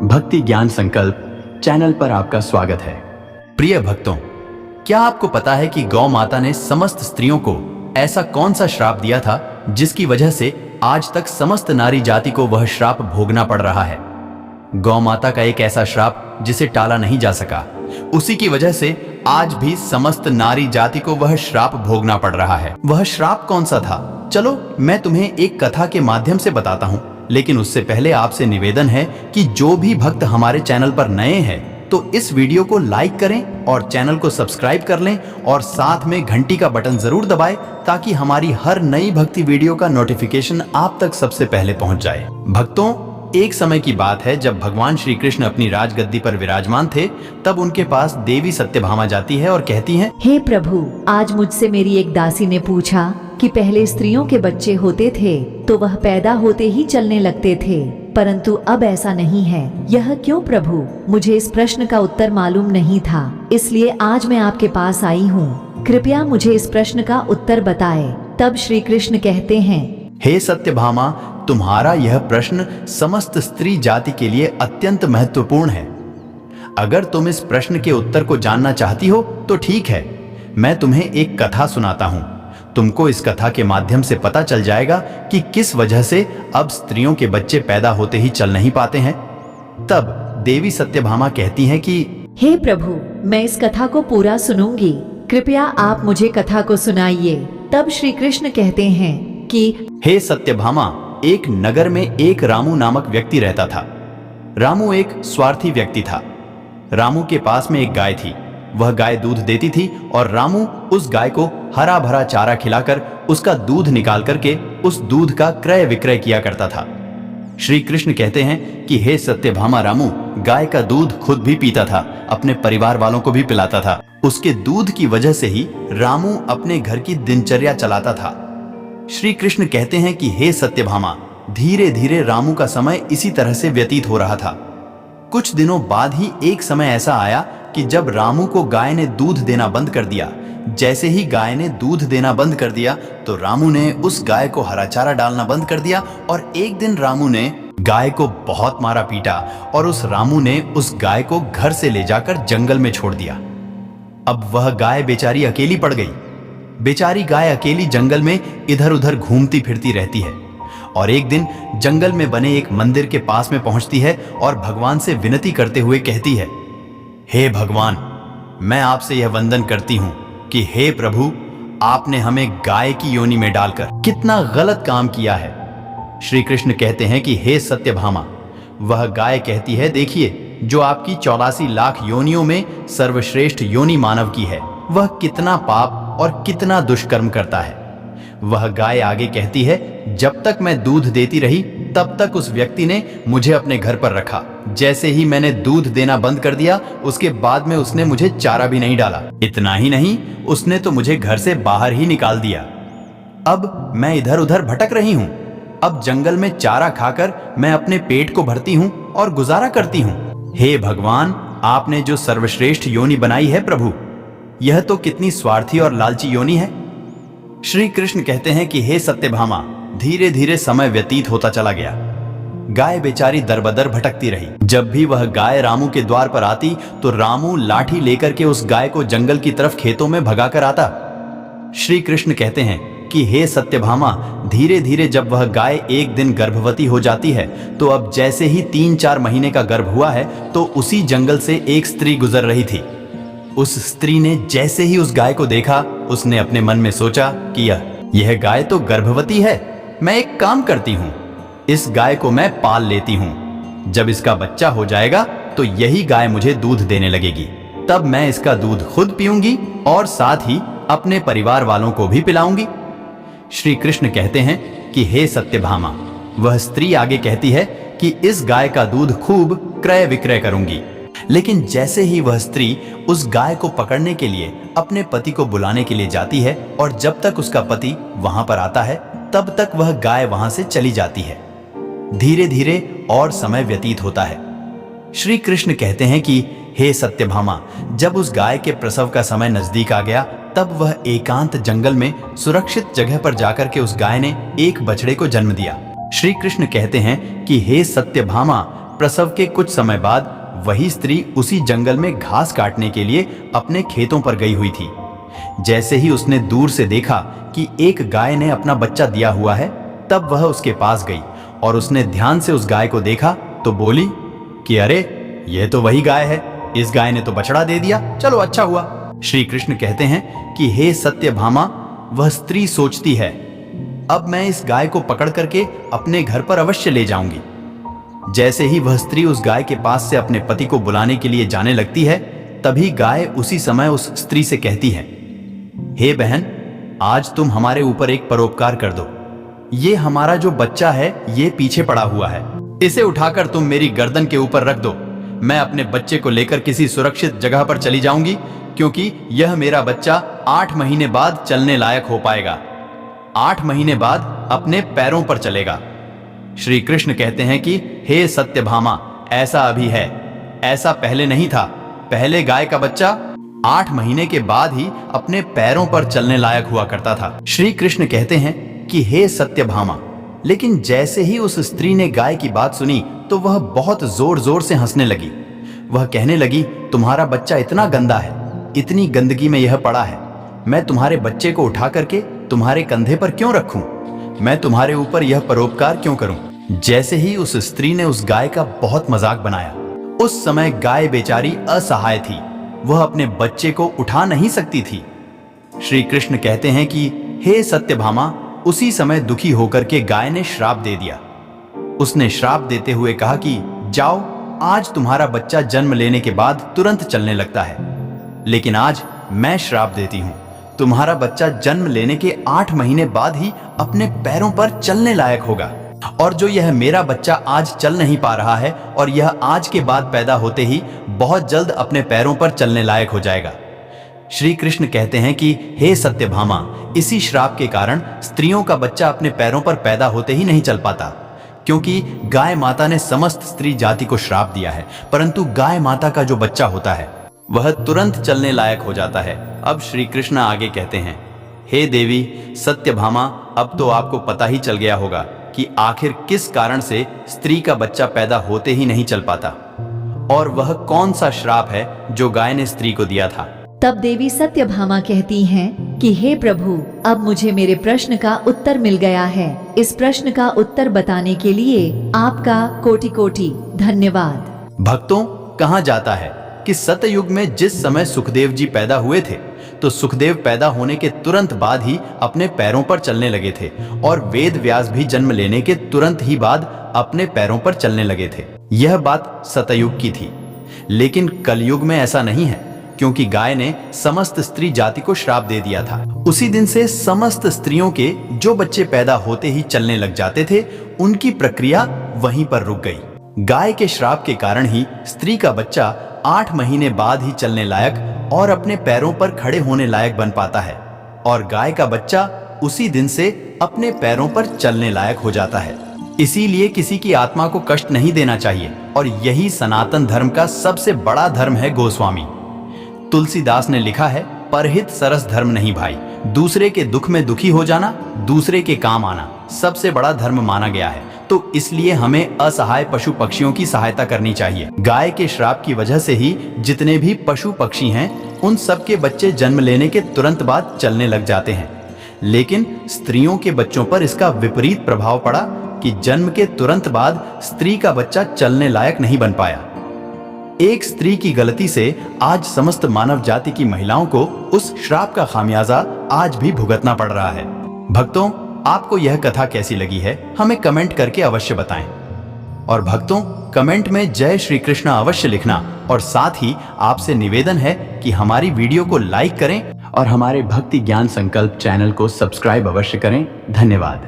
भक्ति ज्ञान संकल्प चैनल पर आपका स्वागत है। प्रिय भक्तों, क्या आपको पता है कि गौ माता ने समस्त स्त्रियों को ऐसा कौन सा श्राप दिया था जिसकी वजह से आज तक समस्त नारी जाति को वह श्राप भोगना पड़ रहा है। गौ माता का एक ऐसा श्राप जिसे टाला नहीं जा सका, उसी की वजह से आज भी समस्त नारी जाति को वह श्राप भोगना पड़ रहा है। वह श्राप कौन सा था, चलो मैं तुम्हें एक कथा के माध्यम से बताता हूँ। लेकिन उससे पहले आपसे निवेदन है कि जो भी भक्त हमारे चैनल पर नए हैं तो इस वीडियो को लाइक करें और चैनल को सब्सक्राइब कर लें और साथ में घंटी का बटन जरूर दबाएं ताकि हमारी हर नई भक्ति वीडियो का नोटिफिकेशन आप तक सबसे पहले पहुंच जाए। भक्तों, एक समय की बात है जब भगवान श्री कृष्ण अपनी राजगद्दी पर विराजमान थे, तब उनके पास देवी सत्यभामा जाती है और कहती हैं, हे प्रभु, आज मुझसे मेरी एक दासी ने पूछा कि पहले स्त्रियों के बच्चे होते थे तो वह पैदा होते ही चलने लगते थे, परंतु अब ऐसा नहीं है। यह क्यों प्रभु? मुझे इस प्रश्न का उत्तर मालूम नहीं था, इसलिए आज मैं आपके पास आई हूँ। कृपया मुझे इस प्रश्न का उत्तर बताएं। तब श्री कृष्ण कहते हैं, हे सत्यभामा, तुम्हारा यह प्रश्न समस्त स्त्री जाति के लिए अत्यंत महत्वपूर्ण है। अगर तुम इस प्रश्न के उत्तर को जानना चाहती हो तो ठीक है, मैं तुम्हें एक कथा सुनाता हूँ। तुमको इस कथा के माध्यम से पता चल जाएगा कि किस वजह से अब स्त्रियों के बच्चे पैदा होते ही चल नहीं पाते हैं। तब देवी सत्यभामा कहती हैं कि हे प्रभु, मैं इस कथा को पूरा सुनूंगी, कृपया आप मुझे कथा को सुनाइए। तब श्री कृष्ण कहते हैं कि हे सत्यभामा, एक नगर में एक रामू नामक व्यक्ति रहता था। रामू एक स्वार्थी व्यक्ति था। रामू के पास में एक गाय थी। वह गाय दूध देती थी और रामू उस गाय को हरा भरा चारा खिलाकर उसका दूध निकाल करके उस दूध का क्रय विक्रय किया करता था। श्री कृष्ण कहते हैं कि हे सत्यभामा, रामू गाय का दूध खुद भी पीता था, अपने परिवार वालों को भी पिलाता था। उसके दूध की वजह से ही रामू अपने घर की दिनचर्या चलाता था। श्री कृष्ण कहते हैं कि हे सत्यभामा, धीरे धीरे रामू का समय इसी तरह से व्यतीत हो रहा था। कुछ दिनों बाद ही एक समय ऐसा आया कि जब रामू को गाय ने दूध देना बंद कर दिया। जैसे ही गाय ने दूध देना बंद कर दिया तो रामू ने उस गाय को हरा चारा डालना बंद कर दिया और एक दिन रामू ने गाय को बहुत मारा पीटा और उस रामू ने उस गाय को घर से ले जाकर जंगल में छोड़ दिया। अब वह गाय बेचारी अकेली पड़ गई। बेचारी गाय अकेली जंगल में इधर उधर घूमती फिरती रहती है और एक दिन जंगल में बने एक मंदिर के पास में पहुंचती है और भगवान से विनती करते हुए कहती है, हे भगवान, मैं आपसे यह वंदन करती हूं कि हे प्रभु, आपने हमें गाय की योनि में डालकर कितना गलत काम किया है। श्री कृष्ण कहते हैं कि हे सत्यभामा, वह गाय कहती है, देखिए, जो आपकी 84 लाख योनियों में सर्वश्रेष्ठ योनि मानव की है, वह कितना पाप और कितना दुष्कर्म करता है। वह गाय आगे कहती है, जब तक मैं दूध देती रही तब तक उस व्यक्ति ने मुझे अपने घर पर रखा। जैसे ही मैंने दूध देना बंद कर दिया, उसके बाद में उसने मुझे चारा भी नहीं डाला। इतना ही नहीं, उसने तो मुझे घर से बाहर ही निकाल दिया। अब मैं इधर उधर भटक रही हूँ। अब जंगल में चारा खाकर मैं अपने पेट को भरती हूँ और गुजारा करती हूँ। हे भगवान, आपने जो सर्वश्रेष्ठ योनि बनाई है प्रभु, यह तो कितनी स्वार्थी और लालची योनि है। श्री कृष्ण कहते हैं कि हे सत्यभामा, धीरे धीरे समय व्यतीत होता चला गया। गाय बेचारी दरबदर भटकती रही। जब भी वह गाय रामू के द्वार पर आती तो रामू लाठी लेकर के उस गाय को जंगल की तरफ खेतों में भगाकर आता। श्री कृष्ण कहते हैं कि हे सत्यभामा, धीरे धीरे जब वह गाय एक दिन गर्भवती हो जाती है तो अब जैसे ही 3-4 महीने का गर्भ हुआ है तो उसी जंगल से एक स्त्री गुजर रही थी। उस स्त्री ने जैसे ही उस गाय को देखा, उसने अपने मन में सोचा कि यह गाय तो गर्भवती है। मैं एक काम करती हूँ, इस गाय को मैं पाल लेती हूँ। जब इसका बच्चा हो जाएगा तो यही गाय मुझे दूध देने लगेगी। तब मैं इसका दूध खुद पीऊंगी और साथ ही अपने परिवार वालों को भी पिलाऊंगी। श्री कृष्ण कहते हैं कि हे सत्यभामा, वह स्त्री आगे कहती है कि इस गाय का दूध खूब क्रय विक्रय करूंगी। लेकिन जैसे ही वह स्त्री उस गाय को पकड़ने के लिए अपने पति को बुलाने के लिए जाती है और जब तक उसका पति वहां पर आता है तब तक वह गाय वहां से चली जाती है। धीरे धीरे और समय व्यतीत होता है। श्री कृष्ण कहते हैं कि हे सत्यभामा, जब उस गाय के प्रसव का समय नजदीक आ गया तब वह एकांत जंगल में सुरक्षित जगह पर जाकर के उस गाय ने एक बछड़े को जन्म दिया। श्री कृष्ण कहते हैं कि हे सत्यभामा, प्रसव के कुछ समय बाद वही स्त्री उसी जंगल में घास काटने के लिए अपने खेतों पर गई हुई थी। जैसे ही उसने दूर से देखा कि एक गाय ने अपना बच्चा दिया हुआ है, तब वह उसके पास गई और उसने ध्यान से उस गाय को देखा तो बोली कि अरे, यह तो वही गाय है, इस गाय ने तो बछड़ा दे दिया, चलो अच्छा हुआ। श्री कृष्ण कहते हैं कि हे सत्यभामा, वह स्त्री सोचती है, अब मैं इस गाय को पकड़ करके अपने घर पर अवश्य ले जाऊंगी। जैसे ही वह स्त्री उस गाय के पास से अपने पति को बुलाने के लिए जाने लगती है, तभी गाय उसी समय उस स्त्री से कहती है, हे बहन, आज तुम हमारे ऊपर एक परोपकार कर दो। ये हमारा जो बच्चा है ये पीछे पड़ा हुआ है, इसे उठाकर तुम मेरी गर्दन के ऊपर रख दो। मैं अपने बच्चे को लेकर किसी सुरक्षित जगह पर चली जाऊंगी, क्योंकि यह मेरा बच्चा 8 महीने बाद चलने लायक हो पाएगा, 8 महीने बाद अपने पैरों पर चलेगा। श्री कृष्ण कहते हैं कि हे सत्यभामा, ऐसा अभी है, ऐसा पहले नहीं था। पहले गाय का बच्चा 8 महीने के बाद ही अपने पैरों पर चलने लायक हुआ करता था। श्री कृष्ण कहते हैं कि हे सत्यभामा, लेकिन जैसे ही उस स्त्री ने गाय की बात सुनी तो वह बहुत जोर जोर से हंसने लगी। वह कहने लगी, तुम्हारा बच्चा इतना गंदा है, इतनी गंदगी में यह पड़ा है, मैं तुम्हारे बच्चे को उठा करके तुम्हारे कंधे पर क्यों रखूं? मैं तुम्हारे ऊपर यह परोपकार क्यों करूं? जैसे ही उस स्त्री ने उस गाय का बहुत मजाक बनाया, उस समय गाय बेचारी असहाय थी, वह अपने बच्चे को उठा नहीं सकती थी। श्री कृष्ण कहते हैं कि हे सत्यभामा, उसी समय दुखी होकर के गाय ने श्राप दे दिया। उसने श्राप देते हुए कहा कि जाओ, आज तुम्हारा बच्चा जन्म लेने के बाद तुरंत चलने लगता है, लेकिन आज मैं श्राप देती हूं, तुम्हारा बच्चा जन्म लेने के 8 महीने बाद ही अपने पैरों पर चलने लायक होगा। और जो यह मेरा बच्चा आज चल नहीं पा रहा है और यह आज के बाद पैदा होते ही बहुत जल्द अपने पैरों पर चलने लायक हो जाएगा। श्री कृष्ण कहते हैं कि हे सत्यभामा, इसी श्राप के कारण स्त्रियों का बच्चा अपने पैरों पर पैदा होते ही नहीं चल पाता, क्योंकि गाय माता ने समस्त स्त्री जाति को श्राप दिया है, परंतु गाय माता का जो बच्चा होता है वह तुरंत चलने लायक हो जाता है। अब श्री कृष्ण आगे कहते हैं, हे देवी सत्यभामा, अब तो आपको पता ही चल गया होगा कि आखिर किस कारण से स्त्री का बच्चा पैदा होते ही नहीं चल पाता, और वह कौन सा श्राप है जो गाय ने स्त्री को दिया था। तब देवी सत्यभामा कहती हैं कि हे प्रभु, अब मुझे मेरे प्रश्न का उत्तर मिल गया है। इस प्रश्न का उत्तर बताने के लिए आपका कोटि कोटि धन्यवाद। भक्तों, कहा जाता है कि सतयुग में जिस समय सुखदेव जी पैदा हुए थे, तो सुखदेव पैदा होने के तुरंत बाद ही अपने पैरों पर चलने लगे थे, और वेद व्यास भी जन्म लेने के तुरंत ही बाद अपने पैरों पर चलने लगे थे। यह बात सतयुग की थी, लेकिन कलयुग में ऐसा नहीं है, क्योंकि गाय ने समस्त स्त्री जाति को श्राप दे दिया था। उसी दिन से समस्त स्त्रियों के जो बच्चे पैदा होते ही चलने लग जाते थे, उनकी प्रक्रिया वहीं पर रुक गई। गाय के श्राप के कारण ही स्त्री का बच्चा 8 महीने बाद ही चलने लायक और अपने पैरों पर खड़े होने लायक बन पाता है, और गाय का बच्चा उसी दिन से अपने पैरों पर चलने लायक हो जाता है। इसीलिए किसी की आत्मा को कष्ट नहीं देना चाहिए, और यही सनातन धर्म का सबसे बड़ा धर्म है गोस्वामी तुलसीदास ने लिखा है, परहित सरस धर्म नहीं भाई, दूसरे के दुख में दुखी हो जाना, दूसरे के काम आना सबसे बड़ा धर्म माना गया है। तो इसलिए हमें असहाय पशु पक्षियों की सहायता करनी चाहिए। गाय के श्राप की वजह से ही जितने भी पशु पक्षी हैं, उन सब के बच्चे जन्म लेने के तुरंत बाद चलने लग जाते हैं, लेकिन स्त्रियों के बच्चों पर इसका विपरीत प्रभाव पड़ा कि जन्म के तुरंत बाद स्त्री का बच्चा चलने लायक नहीं बन पाया। एक स्त्री की गलती से आज समस्त मानव जाति की महिलाओं को उस श्राप का खामियाजा आज भी भुगतना पड़ रहा है। भक्तों, आपको यह कथा कैसी लगी है, हमें कमेंट करके अवश्य बताएं। और भक्तों, कमेंट में जय श्री कृष्ण अवश्य लिखना, और साथ ही आपसे निवेदन है कि हमारी वीडियो को लाइक करें और हमारे भक्ति ज्ञान संकल्प चैनल को सब्सक्राइब अवश्य करें। धन्यवाद।